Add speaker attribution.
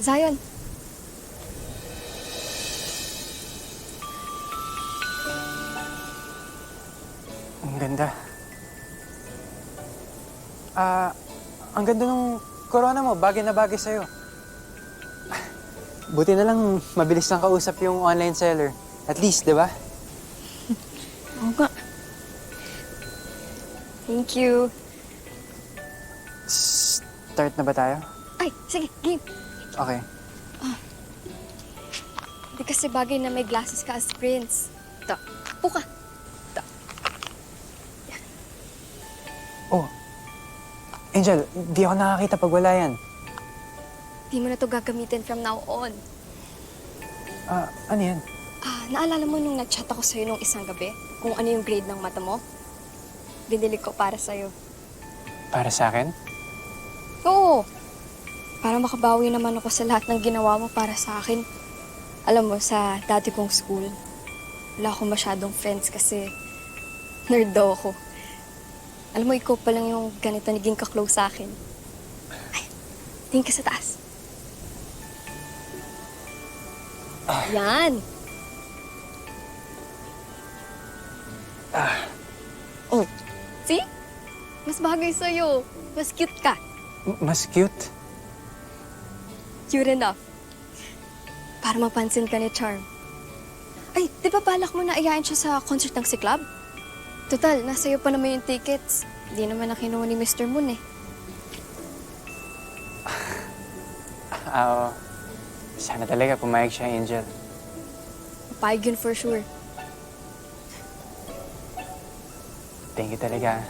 Speaker 1: Zion.
Speaker 2: Ang ganda. Ang ganda ng corona mo. Bagay na bagay sa'yo. Buti na lang mabilis lang kausap yung online seller. At least, di ba?
Speaker 1: Oo nga. Thank you.
Speaker 2: Start na ba tayo?
Speaker 1: Ay, sige, game.
Speaker 2: Okay.
Speaker 1: Hindi kasi bagay na may glasses ka as prince. Ito, upo ka. Ito.
Speaker 2: Oh. Angel, di ako nakakita pag wala yan.
Speaker 1: Di mo na to gagamitin from now on.
Speaker 2: Ano yan?
Speaker 1: Naalala mo nung nag-chat ako sa'yo nung isang gabi? Kung ano yung grade ng mata mo? Binili ko para sa'yo.
Speaker 2: Para sa akin?
Speaker 1: Oo. Para makabawi naman ako sa lahat ng ginawa mo para sa akin. Alam mo, sa dati kong school, wala akong masyadong friends kasi nerd daw ako. Alam mo, ikaw pa lang yung ganito naging ka-close sa akin. Ay, tingin ka sa taas. Yan. Oh, see? Mas bagay sa'yo. Mas cute ka.
Speaker 2: Mas cute?
Speaker 1: Cute enough. Para mapansin ka ni Charm. Ay, di ba balak mo na ayayin siya sa concert ng si Club? Total, nasa iyo pa naman yung tickets. Hindi naman na kinuha ni Mr. Moon eh.
Speaker 2: Sana talaga pumayag siya, Angel.
Speaker 1: Papayag yun for sure.
Speaker 2: Thank you talaga.